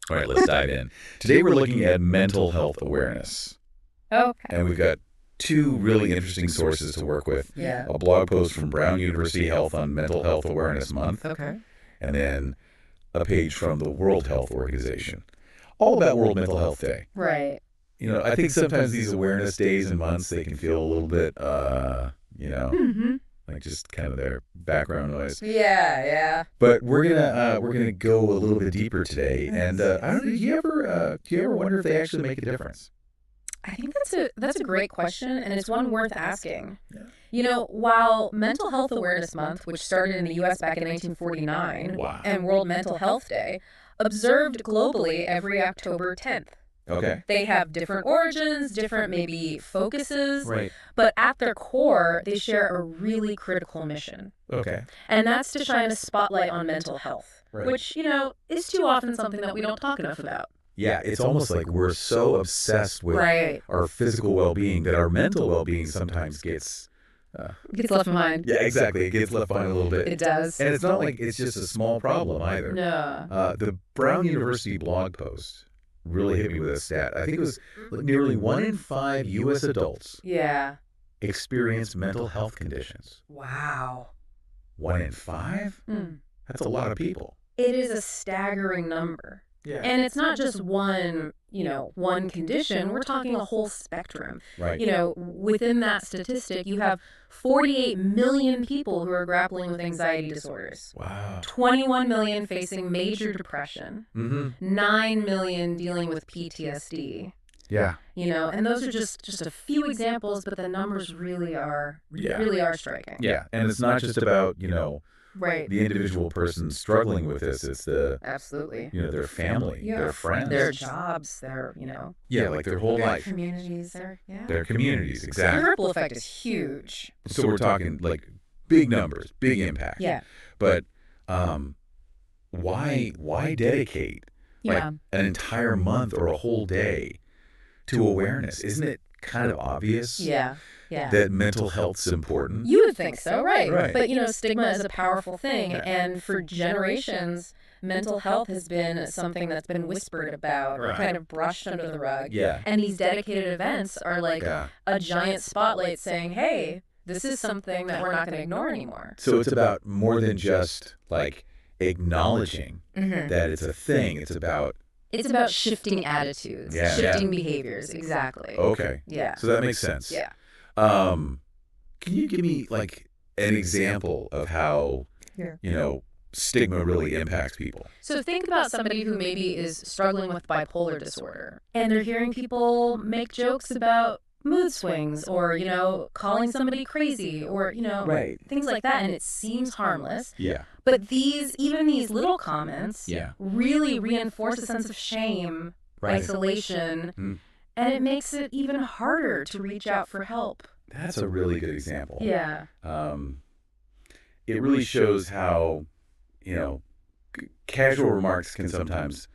All right, let's dive in. Today we're looking at mental health awareness. Okay. And we've got two really interesting sources to work with. Yeah. A blog post from Brown University Health on Mental Health Awareness Month. Okay. And then a page from the World Health Organization. All about World Mental Health Day. Right. I think sometimes these awareness days and months, they can feel a little bit, like just kind of their background noise. Yeah. But we're gonna go a little bit deeper today. And I don't know, do you ever wonder if they actually make a difference? I think that's a great question, and it's one worth asking. Yeah. While Mental Health Awareness Month, which started in the U.S. back in 1949, Wow. and World Mental Health Day, observed globally every October 10th. Okay. They have different origins, different maybe focuses, Right. but at their core, they share a really critical mission. Okay. And that's to shine a spotlight on mental health, Right. which, is too often something that we don't talk enough about. Yeah, it's almost like we're so obsessed with our physical well-being that our mental well-being sometimes gets left behind. Yeah, exactly. It gets left behind a little bit. It does. And it's not like it's just a small problem either. No. The Brown University blog post really hit me with a stat. I think it was nearly 1 in 5 U.S. adults Yeah. experience mental health conditions. Wow. 1 in 5? That's a lot of people. It is a staggering number. Yeah. And it's not just one condition. We're talking a whole spectrum. Right. Within that statistic, you have 48 million people who are grappling with anxiety disorders. Wow. 21 million facing major depression. Mm-hmm. 9 million dealing with PTSD. Yeah. And those are just a few examples, but the numbers really are striking. Yeah. And it's not just about, Right. the individual person struggling with this. It's Absolutely. Their family, their friends, their jobs, their, yeah, like their whole life, communities, their communities, The exactly. ripple effect is huge. So we're talking like big numbers, big impact. Yeah. But why dedicate like an entire month or a whole day to awareness? Isn't it kind of obvious? Yeah. That mental health's important. You would think so, right? Right. But stigma is a powerful thing, and for generations, mental health has been something that's been whispered about or Right. kind of brushed under the rug. Yeah. And these dedicated events are like a giant spotlight saying, "Hey, this is something that we're not going to ignore anymore." So it's about more than just like acknowledging that it's a thing. It's about shifting attitudes, Yeah. shifting behaviors. Exactly. okay. Yeah. So that makes sense. Yeah. Can you give me like an example of how stigma really impacts people? So think about somebody who maybe is struggling with bipolar disorder, and they're hearing people make jokes about mood swings or, calling somebody crazy or, Right. things like that, and it seems harmless. Yeah. But even these little comments Yeah. really reinforce a sense of shame, Right. isolation, and it makes it even harder to reach out for help. That's a really good example. Yeah. It really shows how, casual remarks can sometimes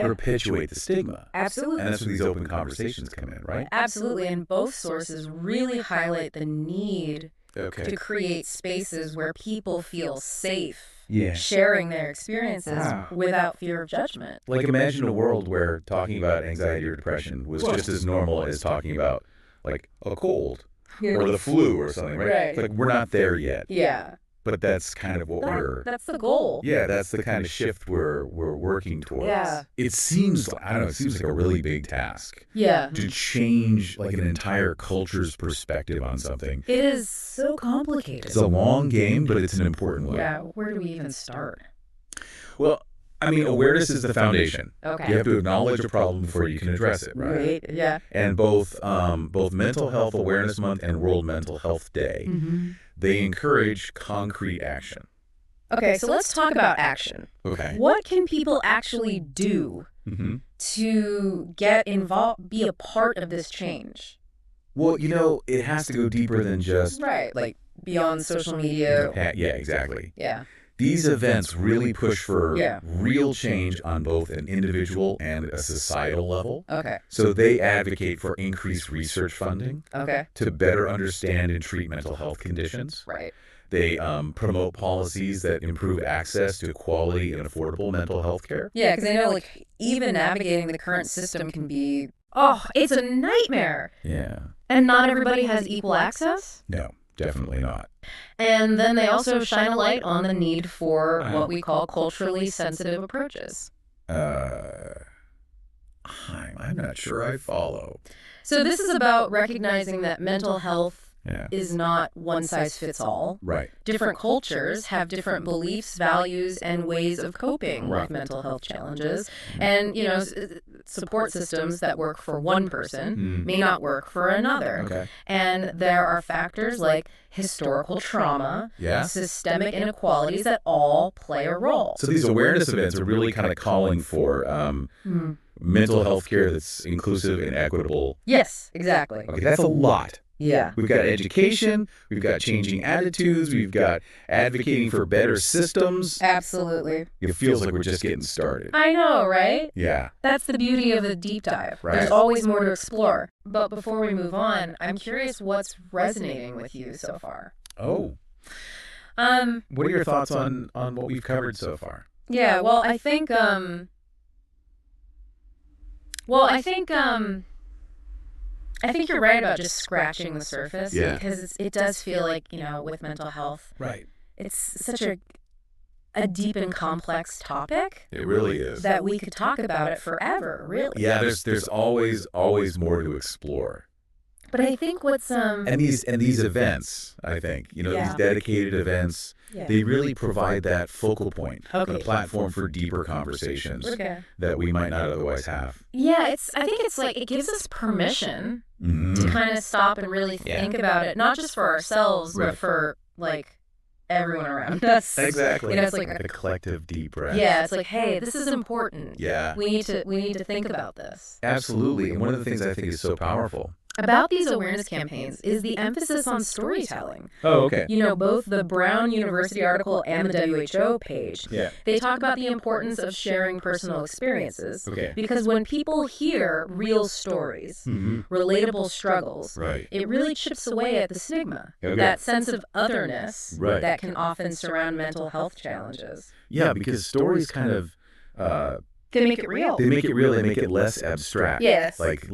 perpetuate the stigma. Absolutely. And that's where these open conversations come in, right? Absolutely. And both sources really highlight the need Okay. to create spaces where people feel safe Yeah. sharing their experiences without fear of judgment. Like imagine a world where talking about anxiety or depression was just as normal as talking about like a cold or the flu or something, right? Right. It's like we're not there yet, Yeah. but that's kind of what That's the goal. that's the kind of shift we're working towards. Yeah. It seems, I don't know, it seems like a really big task Yeah. to change like an entire culture's perspective on something. It is so complicated. It's a long game, but it's an important one. Yeah. Where do we even start? Well, I mean, awareness is the foundation. Okay. You have to acknowledge a problem before you can address it, right? Yeah. And both Mental Health Awareness Month and World Mental Health Day, they encourage concrete action. Okay, so let's talk about action. Okay. What can people actually do to get involved, be a part of this change? Well, it has to go deeper than just Right, like beyond social media. Yeah, exactly. Yeah. These events really push for Yeah. real change on both an individual and a societal level. Okay. So they advocate for increased research funding Okay. to better understand and treat mental health conditions. Right. They promote policies that improve access to quality and affordable mental health care. Yeah, because I know, like, even navigating the current system can be, oh, it's a nightmare. Yeah. And not everybody has equal access. No, definitely not. And then they also shine a light on the need for what we call culturally sensitive approaches. I'm not sure I follow. So this is about recognizing that mental health is not one size fits all. Right. Different cultures have different beliefs, values, and ways of coping with mental health challenges. And, you know, support systems that work for one person may not work for another. Okay. And there are factors like historical trauma, systemic inequalities that all play a role. So these awareness events are really kind of calling for mental health care that's inclusive and equitable. Yes, exactly. Okay, that's a lot. Yeah. We've got education, we've got changing attitudes, we've got advocating for better systems. Absolutely. It feels like we're just getting started. I know, right? Yeah. That's the beauty of a deep dive. Right. There's always more to explore. But before we move on, I'm curious what's resonating with you so far. Oh. What are your thoughts on what we've covered so far? Yeah, well, I think you're right about just scratching the surface, because it does feel like, you know, with mental health, right, it's such a deep and complex topic. It really is. That we could talk about it forever, really. Yeah, there's always more to explore. But I think what's and these events, I think, you know, these dedicated events, they really provide that focal point, a platform for deeper conversations that we might not otherwise have. Yeah, I think it's like it gives us permission to kind of stop and really think about it, not just for ourselves, but for like everyone around us. Exactly. You know, it's like a collective deep breath. Yeah, it's like, hey, this is important. Yeah. We need to think about this. Absolutely. And one of the things I think is so powerful about these awareness campaigns is the emphasis on storytelling. Oh, okay. You know, both the Brown University article and the WHO page, they talk about the importance of sharing personal experiences. Okay. Because when people hear real stories, relatable struggles, it really chips away at the stigma, that sense of otherness that can often surround mental health challenges. Yeah, because stories kind of... they make it real. They make it real. They make it less abstract. Yes. Like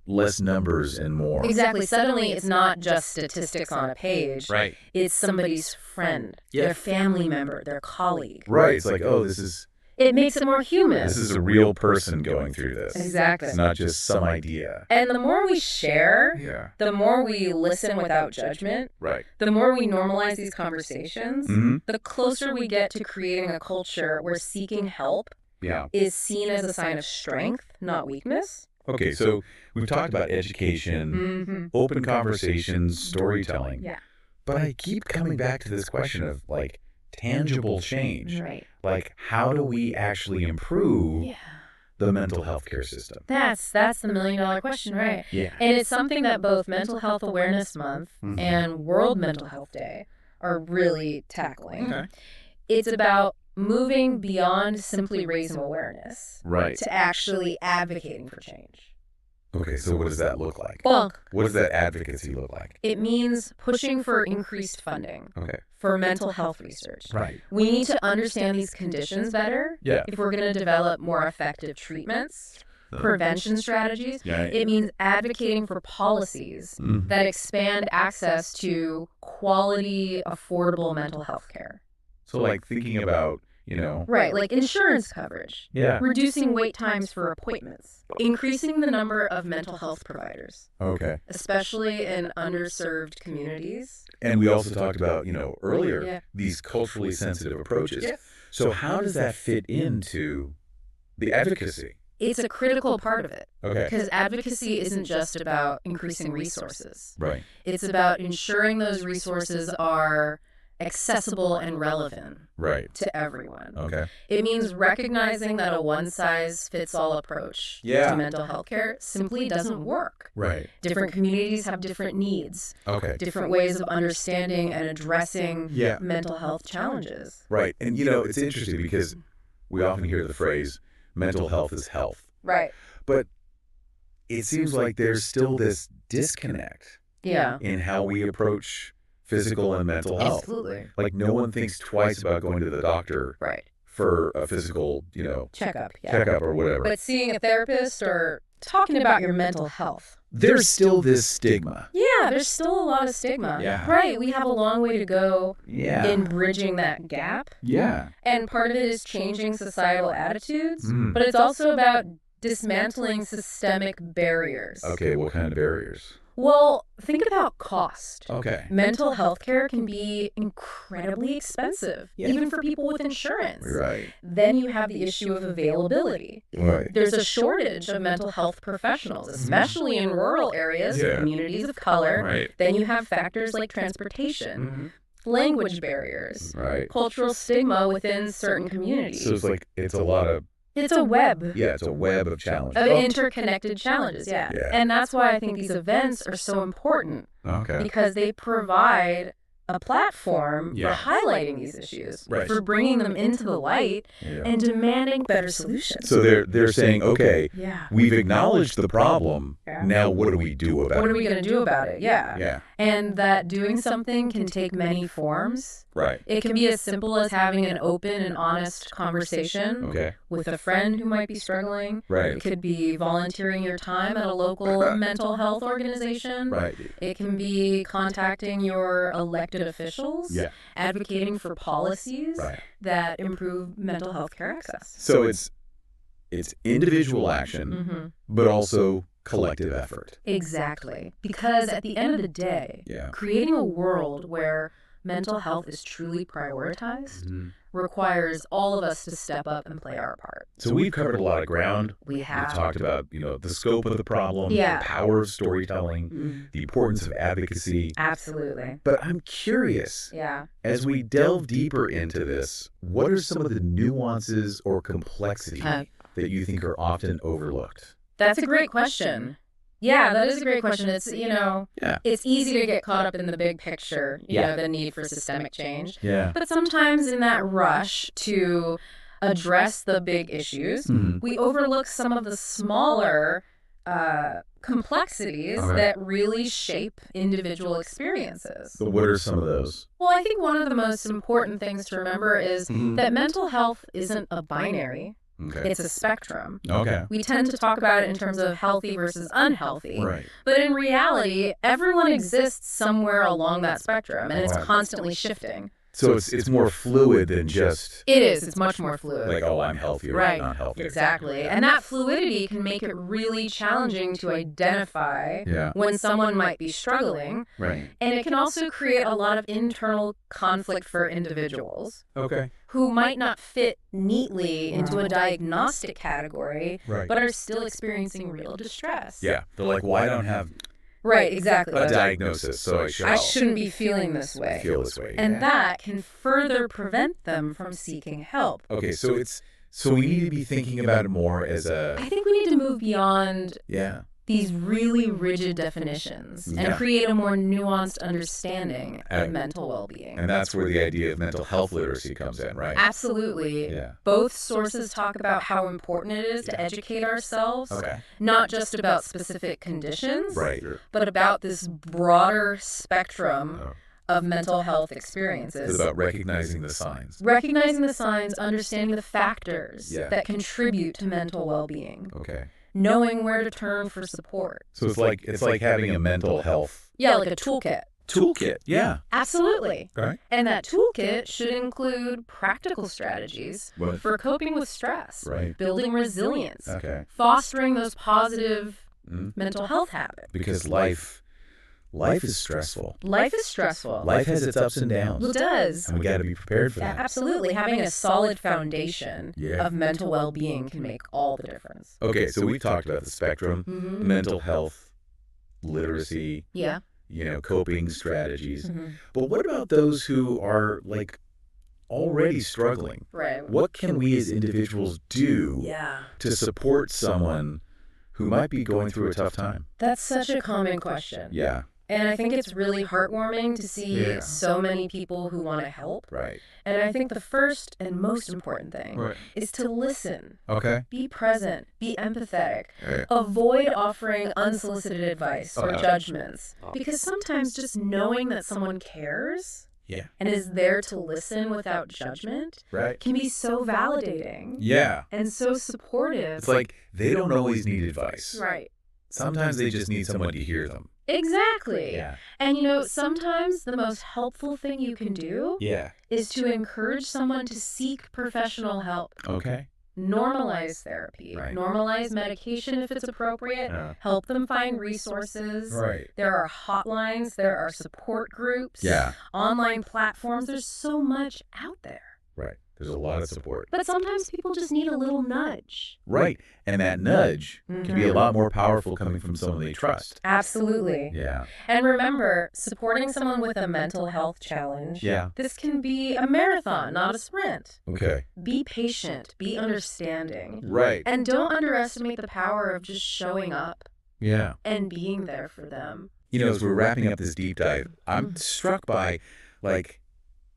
less numbers and more. Exactly. Suddenly, it's not just statistics on a page. Right. It's somebody's friend, their family member, their colleague. Right. It's like, oh, this is... It makes it more human. This is a real person going through this. Exactly. It's not just some idea. And the more we share, the more we listen without judgment, the more we normalize these conversations, the closer we get to creating a culture where seeking help is seen as a sign of strength, not weakness. Okay, so we've talked about education, open conversations, storytelling. Yeah. But I keep coming back to this question of, like, tangible change. Right. Like, how do we actually improve the mental health care system? That's the $1 million question, right? Yeah. And it's something that both Mental Health Awareness Month and World Mental Health Day are really tackling. Okay. It's about moving beyond simply raising awareness to actually advocating for change. Okay, so what does that look like? Well, what does that advocacy look like? It means pushing for increased funding for mental health research. Right. We need to understand these conditions better if we're going to develop more effective treatments, prevention strategies. It means advocating for policies that expand access to quality, affordable mental health care. So, like, thinking about, you know... Right, like insurance coverage. Yeah. Reducing wait times for appointments. Increasing the number of mental health providers. Okay. Especially in underserved communities. And we also talked about, you know, earlier, these culturally sensitive approaches. Yeah. So how does that fit into the advocacy? It's a critical part of it. Okay. Because advocacy isn't just about increasing resources. Right. It's about ensuring those resources are accessible and relevant to everyone. Okay. It means recognizing that a one-size-fits-all approach to mental health care simply doesn't work. Right. Different communities have different needs. Okay. Different ways of understanding and addressing mental health challenges. Right. And, you know, it's interesting because we often hear the phrase, mental health is health. Right. But it seems like there's still this disconnect in how we approach physical and mental health. Absolutely. Like no one thinks twice about going to the doctor for a physical, checkup or whatever. But seeing a therapist or talking about your mental health. There's still this stigma. Yeah, there's still a lot of stigma. Yeah. Right, we have a long way to go in bridging that gap. Yeah. And part of it is changing societal attitudes, but it's also about dismantling systemic barriers. Okay, what kind of barriers? Well, think about cost. Okay. Mental health care can be incredibly expensive, even for people with insurance. Right. Then you have the issue of availability. Right. There's a shortage of mental health professionals, especially in rural areas, communities of color. Right. Then you have factors like transportation, language barriers, cultural stigma within certain communities. So it's a lot of... It's a web. Yeah, it's a web of challenges. Of interconnected challenges, yeah. And that's why I think these events are so important. Okay. Because they provide a platform for highlighting these issues, for bringing them into the light and demanding better solutions. So they're saying, okay, we've acknowledged the problem. Now what do we do about it? What are we going to do about it? Yeah. And that doing something can take many forms. Right. It can be as simple as having an open and honest conversation with a friend who might be struggling. Right. It could be volunteering your time at a local mental health organization. Right. It can be contacting your elected officials, advocating for policies that improve mental health care access. So it's individual action, but also collective effort. Exactly. Because at the end of the day, creating a world where mental health is truly prioritized requires all of us to step up and play our part. So we've covered a lot of ground. We have. We've talked about, the scope of the problem, the power of storytelling, the importance of advocacy. Absolutely. But I'm curious, as we delve deeper into this, what are some of the nuances or complexity that you think are often overlooked? That's a great question. Yeah, that is a great question. It's, it's easy to get caught up in the big picture, you know, the need for systemic change. Yeah. But sometimes in that rush to address the big issues, we overlook some of the smaller complexities that really shape individual experiences. So what are some of those? Well, I think one of the most important things to remember is that mental health isn't a binary. Okay. It's a spectrum. Okay. We tend to talk about it in terms of healthy versus unhealthy. Right. But in reality, everyone exists somewhere along that spectrum, and it's constantly shifting. So it's more fluid than just... It is. It's much more fluid. Like, oh, I'm healthy or I'm not healthy. Exactly. And that fluidity can make it really challenging to identify when someone might be struggling. Right. And it can also create a lot of internal conflict for individuals. Okay. Who might not fit neatly into a diagnostic category, but are still experiencing real distress. Yeah. They're like, well, I don't have... Right, exactly. A diagnosis, so I shouldn't be feeling this way. I feel this way. And that can further prevent them from seeking help. Okay, so we need to be thinking about it more as a... I think we need to move beyond these really rigid definitions and create a more nuanced understanding of mental well-being. And that's where the idea of mental health literacy comes in, right? Absolutely. Yeah. Both sources talk about how important it is to educate ourselves, not just about specific conditions, but about this broader spectrum of mental health experiences. It's about recognizing the signs. Recognizing the signs, understanding the factors that contribute to mental well-being. Okay. Knowing where to turn for support. So it's like having a mental health... Yeah, like a toolkit. Toolkit, yeah. Absolutely. Okay. And that toolkit should include practical strategies for coping with stress, building resilience, fostering those positive mental health habits. Because life is stressful. Life is stressful. Life has its ups and downs. It does. And we got to be prepared for that. Absolutely. Having a solid foundation of mental well-being can make all the difference. Okay, so we've talked about the spectrum, mental health, literacy, coping strategies. But what about those who are like already struggling? Right. What can we as individuals do to support someone who might be going through a tough time? That's such a common question. Yeah. And I think it's really heartwarming to see so many people who want to help. Right. And I think the first and most important thing is to listen. Okay. Be present. Be empathetic. Avoid offering unsolicited advice or judgments. Because sometimes just knowing that someone cares and is there to listen without judgment can be so validating. Yeah. And so supportive. It's like they don't always need advice. Right. Sometimes they just need someone to hear them. Exactly. Yeah. And sometimes the most helpful thing you can do is to encourage someone to seek professional help. Okay. Normalize therapy. Right. Normalize medication if it's appropriate. Help them find resources. Right. There are hotlines. There are support groups. Yeah. Online platforms. There's so much out there. Right. There's a lot of support. But sometimes people just need a little nudge. Right. And that nudge can be a lot more powerful coming from someone they trust. Absolutely. Yeah. And remember, supporting someone with a mental health challenge, this can be a marathon, not a sprint. Okay. Be patient. Be understanding. Right. And don't underestimate the power of just showing up. Yeah. And being there for them. As we're wrapping up this deep dive, I'm struck by,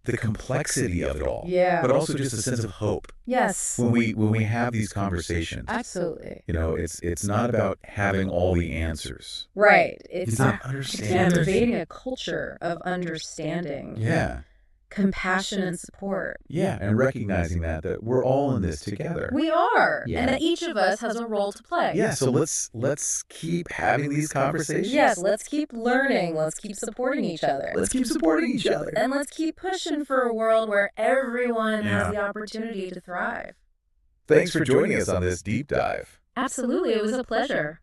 the complexity of it all. Yeah. But also just a sense of hope. Yes. When we have these conversations. Absolutely. It's not about having all the answers. Right. It's about understanding. Cultivating a culture of understanding. Yeah. Compassion and support. Yeah, and recognizing that we're all in this together. We are. Yeah. And that each of us has a role to play. Yeah, so let's keep having these conversations. Yes, let's keep learning. Let's keep supporting each other. Let's keep supporting each other. And let's keep pushing for a world where everyone has the opportunity to thrive. Thanks for joining us on this deep dive. Absolutely, it was a pleasure.